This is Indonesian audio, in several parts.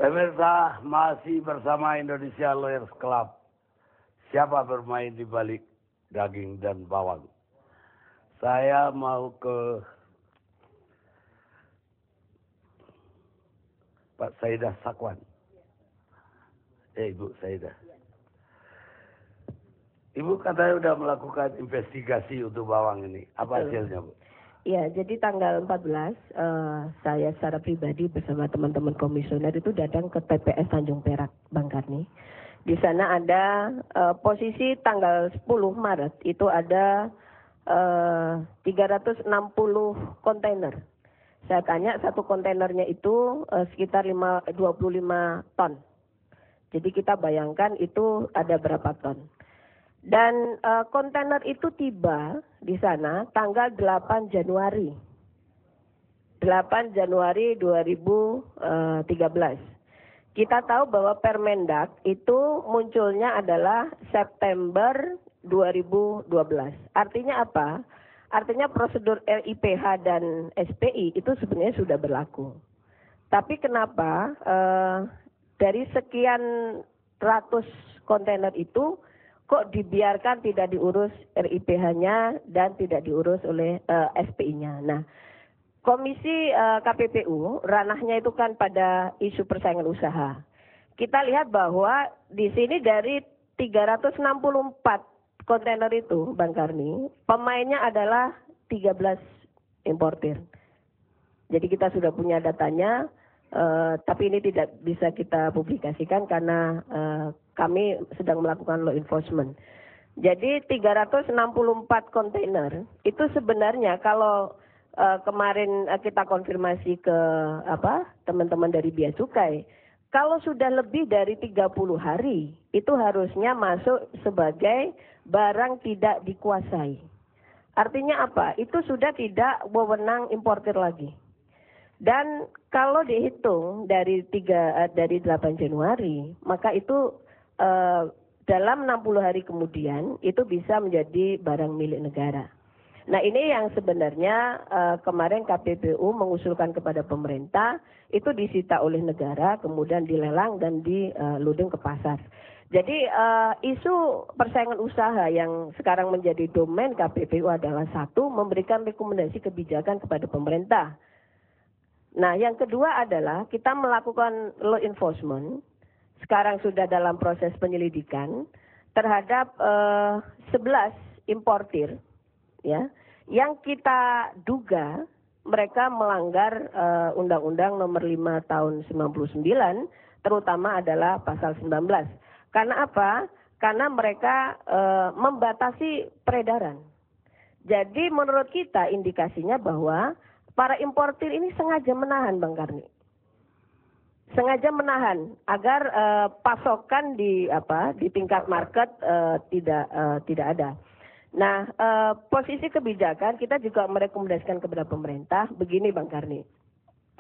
Pemirsa, masih bersama Indonesia Lawyers Club. Siapa bermain di balik daging dan bawang? Saya mau ke Pak Saidah Sakwan. Ibu Saidah. Ibu katanya sudah melakukan investigasi untuk bawang ini. Apa hasilnya, Bu? Ya, jadi tanggal 14 saya secara pribadi bersama teman-teman komisioner itu datang ke TPS Tanjung Perak, Bang Karni. Di sana ada posisi tanggal 10 Maret itu ada 360 kontainer. Saya tanya satu kontainernya itu sekitar 25 ton. Jadi kita bayangkan itu ada berapa ton. Dan kontainer itu tiba di sana tanggal 8 Januari. 8 Januari 2013. Kita tahu bahwa Permendak itu munculnya adalah September 2012. Artinya apa? Artinya prosedur RIPH dan SPI itu sebenarnya sudah berlaku. Tapi kenapa dari sekian ratus kontainer itu kok dibiarkan tidak diurus RIPH-nya dan tidak diurus oleh SPI-nya. Nah, Komisi KPPU ranahnya itu kan pada isu persaingan usaha. Kita lihat bahwa di sini dari 364 kontainer itu, Bang Karni, pemainnya adalah 13 importir. Jadi kita sudah punya datanya, tapi ini tidak bisa kita publikasikan karena kami sedang melakukan law enforcement. Jadi 364 kontainer itu sebenarnya kalau kemarin kita konfirmasi ke teman-teman dari Bea Cukai, kalau sudah lebih dari 30 hari itu harusnya masuk sebagai barang tidak dikuasai. Artinya apa? Itu sudah tidak wewenang importir lagi. Dan kalau dihitung dari 8 Januari, maka itu dalam 60 hari kemudian itu bisa menjadi barang milik negara. Nah, ini yang sebenarnya kemarin KPPU mengusulkan kepada pemerintah itu disita oleh negara, kemudian dilelang dan diluding ke pasar. Jadi isu persaingan usaha yang sekarang menjadi domain KPPU adalah satu, memberikan rekomendasi kebijakan kepada pemerintah. Nah, yang kedua adalah kita melakukan law enforcement, sekarang sudah dalam proses penyelidikan terhadap 11 importir, ya, yang kita duga mereka melanggar Undang-Undang Nomor 5 Tahun 99, terutama adalah Pasal 19. Karena apa? Karena mereka membatasi peredaran. Jadi menurut kita indikasinya bahwa para importir ini sengaja menahan, Bang Karni. Sengaja menahan agar pasokan di tingkat market tidak ada. Nah, posisi kebijakan kita juga merekomendasikan kepada pemerintah begini, Bang Karni.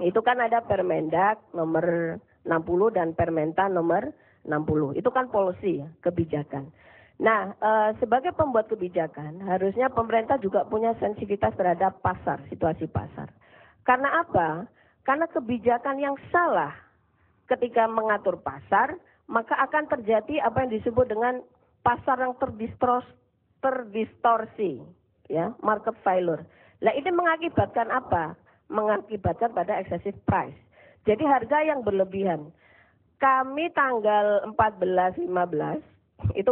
Itu kan ada Permendak nomor 60 dan Permentan nomor 60. Itu kan policy, kebijakan. Nah, sebagai pembuat kebijakan, harusnya pemerintah juga punya sensitivitas terhadap pasar, situasi pasar. Karena apa? Karena kebijakan yang salah ketika mengatur pasar, maka akan terjadi apa yang disebut dengan pasar yang terdistorsi, ya, market failure. Nah, ini mengakibatkan apa? Mengakibatkan pada excessive price. Jadi harga yang berlebihan. Kami tanggal 14-15 itu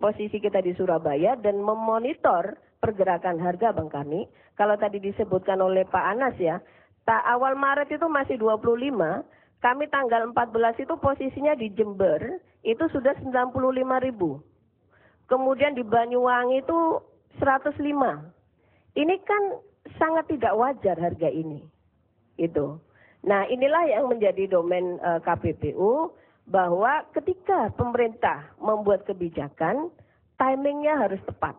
posisi kita di Surabaya dan memonitor pergerakan harga, Bang Karni. Kalau tadi disebutkan oleh Pak Anas ya, awal Maret itu masih 25, kami tanggal 14 itu posisinya di Jember itu sudah 95.000. Kemudian di Banyuwangi itu 105. Ini kan sangat tidak wajar harga ini. Itu. Nah, inilah yang menjadi domain KPPU, bahwa ketika pemerintah membuat kebijakan, timingnya harus tepat.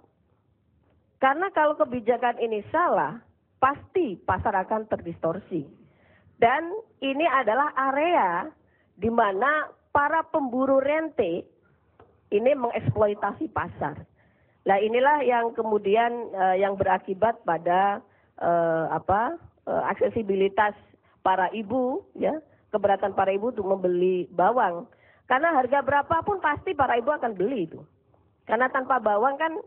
Karena kalau kebijakan ini salah, pasti pasar akan terdistorsi. Dan ini adalah area di mana para pemburu rente ini mengeksploitasi pasar. Nah, inilah yang kemudian yang berakibat pada aksesibilitas para ibu, ya, keberatan para ibu untuk membeli bawang. Karena harga berapapun pasti para ibu akan beli itu. Karena tanpa bawang kan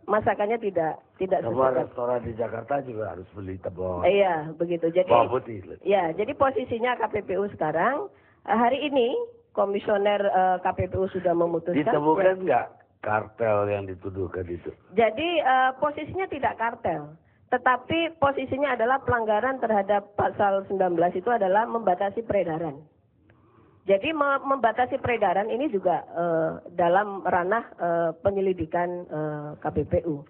masakannya tidak Semua sesuai. restoran di Jakarta juga harus beli bawang. Iya, begitu. Jadi Bawang putih. ya, jadi posisinya KPPU sekarang hari ini komisioner KPPU sudah memutuskan. Ditemukan nggak kartel yang dituduhkan itu? Jadi posisinya tidak kartel, tetapi posisinya adalah pelanggaran terhadap pasal 19 itu adalah membatasi peredaran. Jadi membatasi peredaran ini juga dalam ranah penyelidikan KPPU.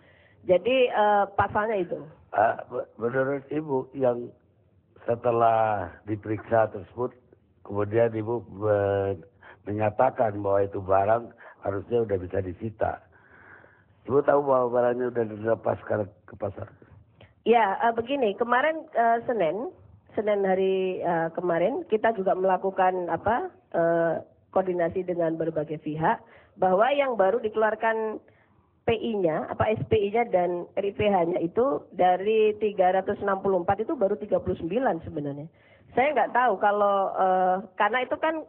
Jadi pasalnya itu. Menurut Ibu yang setelah diperiksa tersebut, kemudian Ibu menyatakan bahwa itu barang harusnya udah bisa disita. Ibu tahu bahwa barangnya udah dilepas ke pasar? Ya, begini, kemarin Senin hari kemarin kita juga melakukan koordinasi dengan berbagai pihak bahwa yang baru dikeluarkan PI-nya, SPI-nya dan RIPH-nya itu dari 364 itu baru 39 sebenarnya. Saya nggak tahu kalau karena itu kan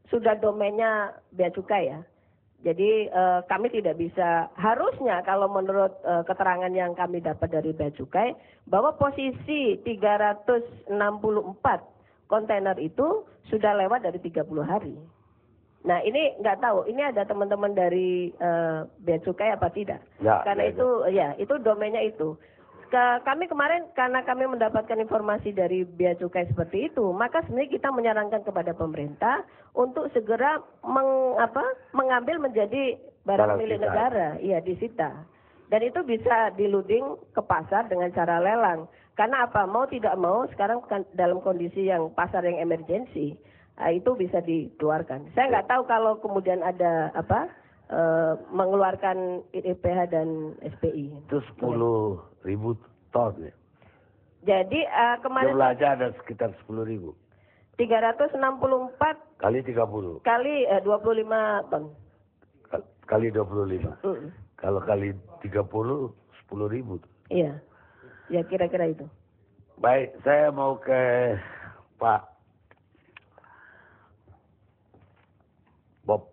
sudah domainnya Bea Cukai ya. Jadi kami tidak bisa, harusnya kalau menurut keterangan yang kami dapat dari Bea Cukai, bahwa posisi 364 kontainer itu sudah lewat dari 30 hari. Nah ini nggak tahu, ini ada teman-teman dari Bea Cukai apa tidak? Ya, Karena itu domainnya itu. Kami kemarin karena kami mendapatkan informasi dari Bea Cukai seperti itu, maka sebenarnya kita menyarankan kepada pemerintah untuk segera mengambil menjadi barang milik negara, iya disita. Dan itu bisa diluding ke pasar dengan cara lelang. Karena apa? Mau tidak mau sekarang dalam kondisi yang pasar yang emergensi, itu bisa dikeluarkan. Saya nggak tahu kalau kemudian ada mengeluarkan IPH dan SPI. Itu 10.000 ton ya? Jadi kemarin jumlahnya ada sekitar 10.000. 364 kali 30. kali 25 ton. Kali 25. Kalau kali 30, 10.000. Iya, ya kira-kira itu. Baik, saya mau ke Pak Bob.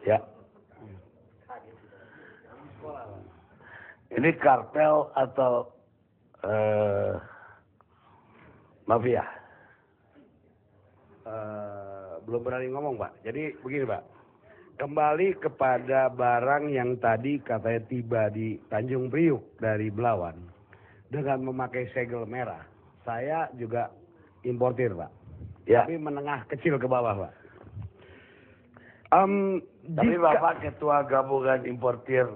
Ya. Ini kartel atau mafia? Belum berani ngomong, Pak. Jadi begini, Pak. Kembali kepada barang yang tadi katanya tiba di Tanjung Priuk dari Belawan dengan memakai segel merah. Saya juga importir, Pak. Ya. Tapi menengah kecil ke bawah, Pak. Tapi Bapak ketua gabungan importir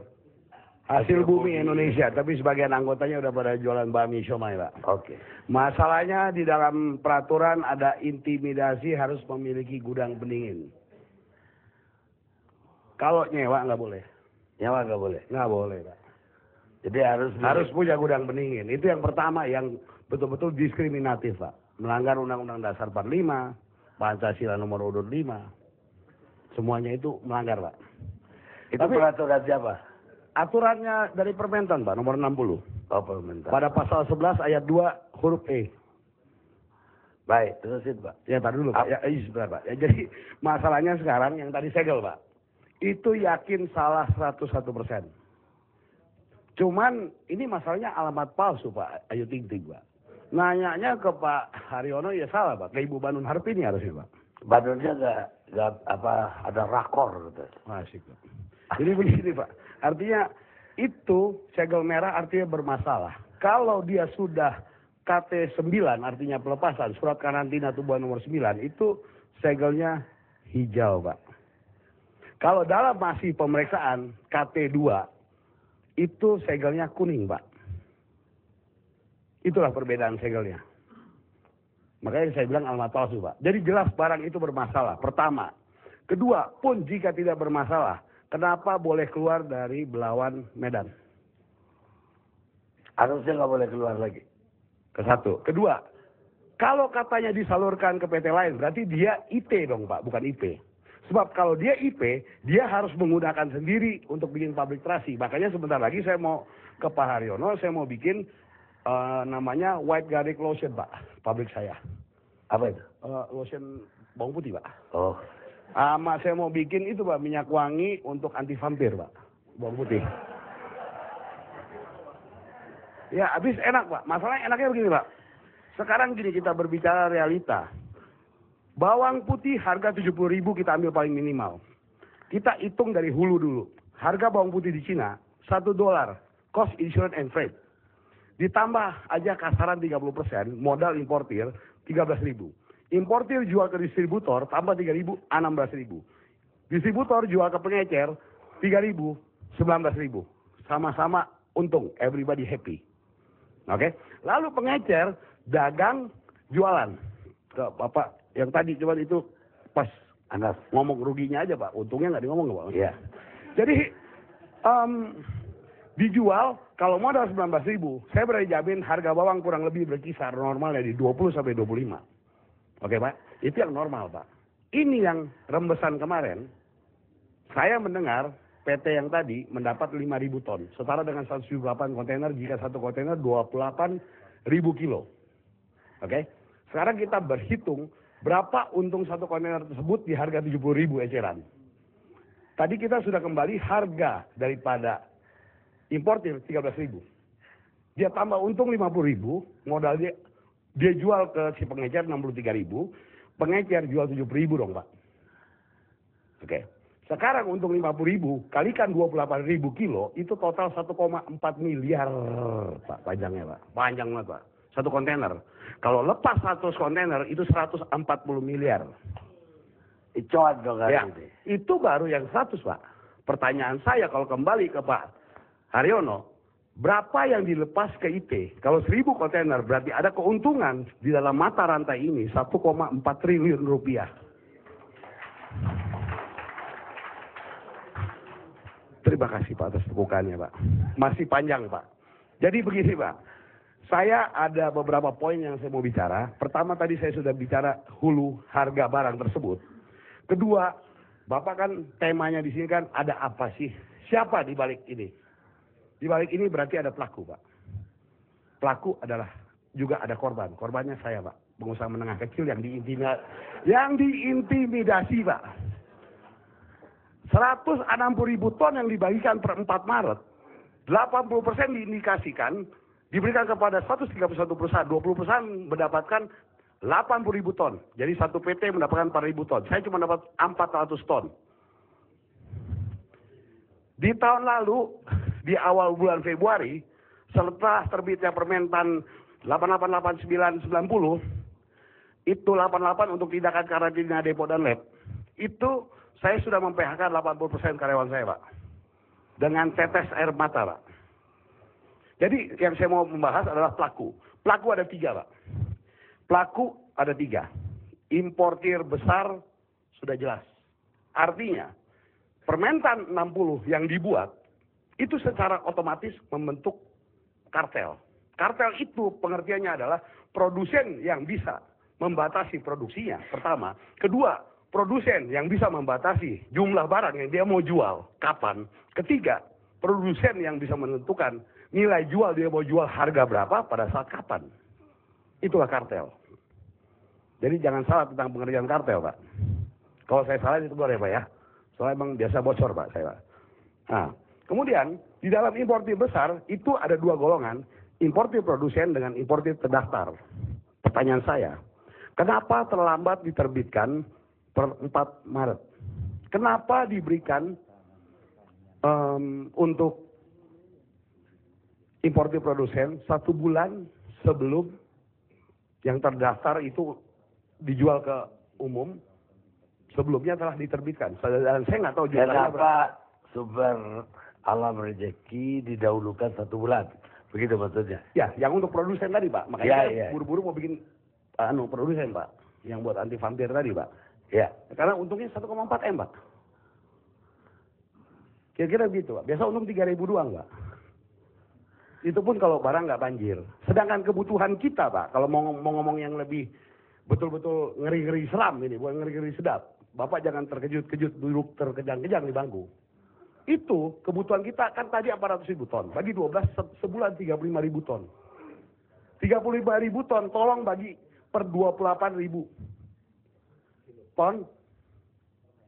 hasil bumi Indonesia, tapi sebagian anggotanya udah pada jualan bami siomay, Pak. Oke. Masalahnya di dalam peraturan ada intimidasi harus memiliki gudang pendingin. Kalau nyewa nggak boleh. Nyewa nggak boleh? Nggak boleh, Pak. Jadi harus punya gudang pendingin. Itu yang pertama yang betul-betul diskriminatif, Pak. Melanggar Undang-Undang Dasar 45, Pancasila nomor urut 5. Semuanya itu melanggar, Pak. Itu peraturan siapa? Aturannya dari Permentan, Pak, nomor 60. Oh, Permentan. Pada pasal 11 ayat 2 huruf E. Baik, terusin, Pak. Ya, tar dulu, Pak. Ya, sebentar, Pak. Ya, jadi masalahnya sekarang yang tadi segel, Pak. Itu yakin salah 101%. Cuman ini masalahnya alamat palsu, Pak Ayu Ting Ting, Pak. Nanyanya ke Pak Haryono ya salah, Pak. Ke Ibu Banun Harpini harusnya, Pak. Banunnya nggak ada rakor gitu. Masih, Pak. Jadi begini, Pak. Artinya itu segel merah artinya bermasalah. Kalau dia sudah KT9 artinya pelepasan, surat karantina tubuhan nomor 9, itu segelnya hijau, Pak. Kalau dalam masih pemeriksaan KT2 itu segelnya kuning, Pak. Itulah perbedaan segelnya. Makanya saya bilang alamat palsu, Pak. Jadi jelas barang itu bermasalah. Pertama. Kedua, pun jika tidak bermasalah, kenapa boleh keluar dari Belawan Medan? Harusnya nggak boleh keluar lagi. Kesatu. Kedua, kalau katanya disalurkan ke PT lain, berarti dia IT dong, Pak, bukan IP. Sebab kalau dia IP, dia harus menggunakan sendiri untuk bikin pabrik terasi. Makanya sebentar lagi saya mau ke Pak Haryono, saya mau bikin Namanya White Garlic Lotion, Pak. Pabrik saya. Apa itu? Lotion bawang putih, Pak. Oh, Saya mau bikin itu, Pak, minyak wangi untuk anti vampir, Pak. Bawang putih. Ya, habis enak, Pak. Masalahnya enaknya begini, Pak. Sekarang gini, kita berbicara realita. Bawang putih harga 70.000 kita ambil paling minimal. Kita hitung dari hulu dulu. Harga bawang putih di Cina, $1. Cost insurance and freight. Ditambah aja kasaran 30%, modal importir 13.000. Importir jual ke distributor, tambah 3.000, 16.000. Distributor jual ke pengecer, 3.000, 19.000. Sama-sama untung, everybody happy. Oke? Lalu pengecer, dagang, jualan. Ke Bapak yang tadi, cuman itu pas Anas. ngomong ruginya aja, Pak. Untungnya nggak ngomong, Pak. Iya. Jadi, dijual, kalau modal 19.000, saya berani jamin harga bawang kurang lebih berkisar normalnya di 20 sampai 25. Oke, Pak? Itu yang normal, Pak. Ini yang rembesan kemarin, saya mendengar PT yang tadi mendapat 5.000 ton. Setara dengan 178 kontainer jika satu kontainer 28.000 kilo. Oke? Sekarang kita berhitung berapa untung satu kontainer tersebut di harga 70.000 eceran. Tadi kita sudah kembali harga daripada importir 13.000. Dia tambah untung 50.000, modal dia jual ke si pengecer 63.000, pengecer jual 7.000 dong, Pak. Oke. Sekarang untung 50.000 kalikan 28.000 kilo itu total 1,4 miliar, Pak, panjangnya, Pak. Panjang banget, Pak. Satu kontainer. Kalau lepas 100 kontainer itu 140 miliar. Icoan dong kan Ya, itu. itu baru yang 100, Pak. Pertanyaan saya kalau kembali ke Pak Haryono, berapa yang dilepas ke IT? Kalau 1.000 kontainer berarti ada keuntungan di dalam mata rantai ini 1,4 triliun rupiah. Terima kasih, Pak, atas tepukannya, Pak. Masih panjang, Pak. Jadi begini, Pak. Saya ada beberapa poin yang saya mau bicara. Pertama tadi saya sudah bicara hulu harga barang tersebut. Kedua, Bapak kan temanya di sini kan ada apa sih? Siapa di balik ini? Di balik ini berarti ada pelaku, Pak. Pelaku adalah juga ada korban. Korbannya saya, Pak. Pengusaha menengah kecil yang diintimidasi, Pak. 160.000 ton yang dibagikan per 4 Maret. 80% diindikasikan diberikan kepada 131 perusahaan. 20 perusahaan mendapatkan 80.000 ton. Jadi satu PT mendapatkan 4.000 ton. Saya cuma dapat 400 ton. Di tahun lalu, di awal bulan Februari, setelah terbitnya Permentan 888990, itu 88 untuk tindakan karantina depo dan lab, itu saya sudah mem-PHK 80% karyawan saya, Pak. Dengan tetes air mata, Pak. Jadi yang saya mau membahas adalah pelaku. Pelaku ada 3, Pak. Pelaku ada 3. Importir besar sudah jelas. Artinya, Permentan 60 yang dibuat, itu secara otomatis membentuk kartel. Kartel itu pengertiannya adalah produsen yang bisa membatasi produksinya, pertama. Kedua, produsen yang bisa membatasi jumlah barang yang dia mau jual, kapan. Ketiga, produsen yang bisa menentukan nilai jual dia mau jual harga berapa pada saat kapan. Itulah kartel. Jadi jangan salah tentang pengertian kartel, Pak. Kalau saya salah itu boleh, Pak, ya. Soalnya emang biasa bocor, Pak, saya, Pak. Nah, kemudian di dalam importir besar itu ada 2 golongan, importir produsen dengan importir terdaftar. Pertanyaan saya, kenapa terlambat diterbitkan per 4 Maret? Kenapa diberikan untuk importir produsen 1 bulan sebelum yang terdaftar itu dijual ke umum? Sebelumnya telah diterbitkan. Dan saya nggak tahu jumlahnya berapa. Kenapa sumber alam rezeki didahulukan 1 bulan? Begitu maksudnya? Ya, yang untuk produsen tadi, Pak. Makanya Ya, saya ya. buru-buru mau bikin produsen, Pak. Yang buat anti vampir tadi, Pak. Ya. Karena untungnya 1,4 M, Pak. Kira-kira begitu, Pak. Biasa untung 3.000 doang, Pak. Itu pun kalau barang nggak banjir. Sedangkan kebutuhan kita, Pak, kalau mau ngomong yang lebih betul-betul ngeri-ngeri seram ini, bukan ngeri-ngeri sedap. Bapak jangan terkejut-kejut, duduk terkejang-kejang di bangku. Itu kebutuhan kita kan tadi 400.000 ton. Bagi 12 sebulan 35.000 ton. 35.000 ton, tolong bagi per 28.000 ton.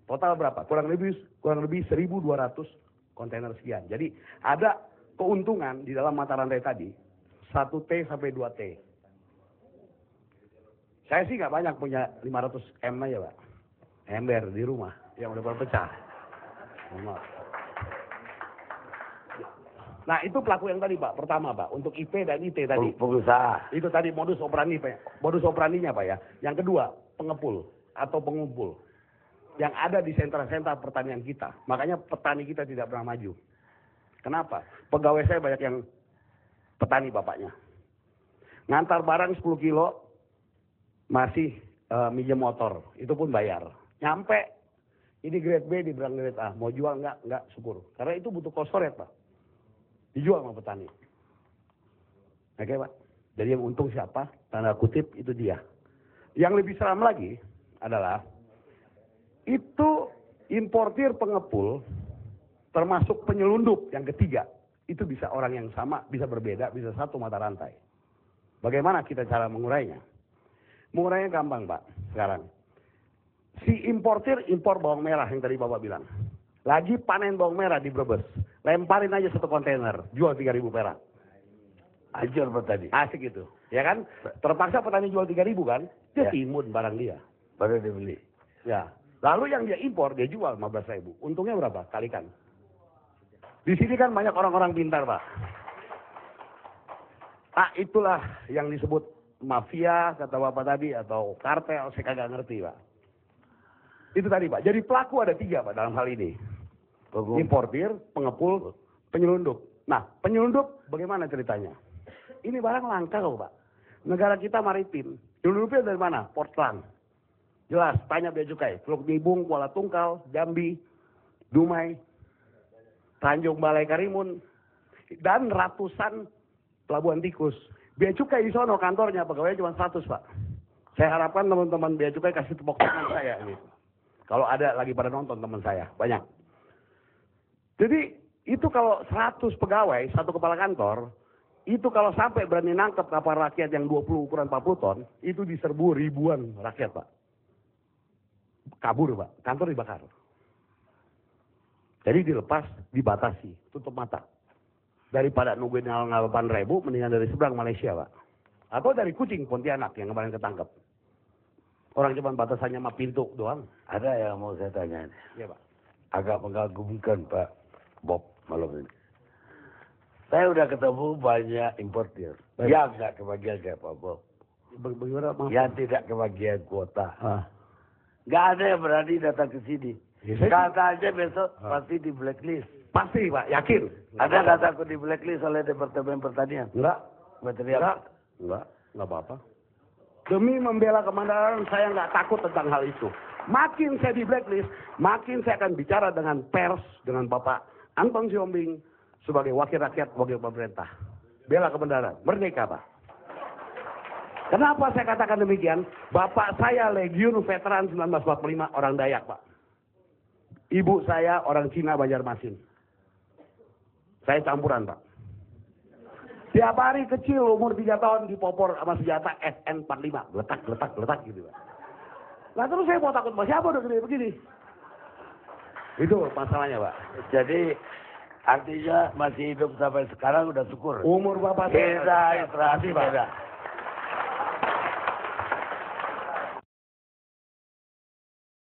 Total berapa? Kurang lebih 1.200 kontainer sekian. Jadi ada keuntungan di dalam mata rantai tadi 1T sampai 2T. Saya sih nggak banyak, punya 500 M aja Pak. Ember di rumah yang udah berpecah. Nah itu pelaku yang tadi Pak, pertama Pak, untuk IP dan IT tadi. Pengusaha. Itu tadi modus operandinya Pak ya. Yang kedua, pengepul atau pengumpul. Yang ada di sentra-sentra pertanian kita. Makanya petani kita tidak pernah maju. Kenapa? Pegawai saya banyak yang petani bapaknya. Ngantar barang 10 kilo, masih minjem motor. Itu pun bayar. Nyampe, ini grade B, dibilang grade A. Mau jual enggak, syukur. Karena itu butuh cost storage Pak. Dijual sama petani. Oke Pak. Jadi yang untung siapa? Tanda kutip itu dia. Yang lebih seram lagi adalah itu importir pengepul termasuk penyelundup yang ketiga. Itu bisa orang yang sama, bisa berbeda, bisa satu mata rantai. Bagaimana kita cara mengurainya? Mengurainya gampang Pak sekarang. Si importir impor bawang merah yang tadi Bapak bilang. Lagi panen bawang merah di Brebes. Lemparin aja satu kontainer, jual 3.000 perak. Hancur petani. Asik itu, ya kan? Terpaksa petani jual 3.000 kan? Dia timun barang dia. Baru dibeli. Ya. Lalu yang dia impor, dia jual 15.000. Untungnya berapa? Kalikan. Di sini kan banyak orang-orang pintar, Pak. Ah, itulah yang disebut mafia, kata Bapak tadi, atau kartel, saya kagak ngerti, Pak. Itu tadi, Pak. Jadi pelaku ada 3, Pak, dalam hal ini. Importir, pengepul, penyelundup. Nah, penyelundup bagaimana ceritanya? Ini barang langka kok Pak. Negara kita maritim. Penyelundupnya dari mana? Portland. Jelas, tanya bea cukai. Teluk Bibung, Kuala Tungkal, Jambi, Dumai, Tanjung Balai Karimun, dan ratusan pelabuhan tikus. Bea cukai di sono kantornya, pegawainya cuma 100 Pak. Saya harapkan teman-teman bea cukai kasih tepuk tangan saya ini. Kalau ada lagi pada nonton teman saya, banyak. Jadi itu kalau 100 pegawai, satu kepala kantor, itu kalau sampai berani nangkep kapal rakyat yang 20 ukuran 40 ton, itu diserbu ribuan rakyat Pak. Kabur Pak, kantor dibakar. Jadi dilepas, dibatasi, tutup mata. Daripada nungguin 8.000, mendingan dari seberang Malaysia Pak. Atau dari Kucing, Pontianak yang kemarin ketangkep. Orang cuma batasannya mah pintu doang. Ada yang mau saya tanya. Iya Pak. Agak mengagumkan Pak Bob malam ini. Saya udah ketemu banyak importir. Baik. Yang nggak kebagian kayak Pak Bob. Bagaimana Pak? Yang tidak kebagian kuota. Ah. Nggak ada yang berani datang ke sini. Ya, saya- Kata aja besok pasti di blacklist. Pasti Pak, yakin. Ada nggak takut di blacklist oleh Departemen Pertanian? Enggak. Material. Enggak apa-apa. Demi membela kemandangan saya nggak takut tentang hal itu. Makin saya di blacklist, makin saya akan bicara dengan pers, dengan Bapak Anton Siombing sebagai wakil rakyat, wakil pemerintah. Bela kebenaran, merdeka Pak. Kenapa saya katakan demikian? Bapak saya Legiun Veteran 1945, orang Dayak Pak. Ibu saya orang Cina Banjarmasin. Saya campuran Pak. Tiap hari kecil umur 3 tahun dipopor sama senjata SN45. Geletak gitu Pak. Nah terus saya mau takut sama siapa udah gede begini? Itu masalahnya Pak. Jadi artinya masih hidup sampai sekarang udah syukur. Umur Bapak saya. Kita istirahat. Terima kasih, Pak.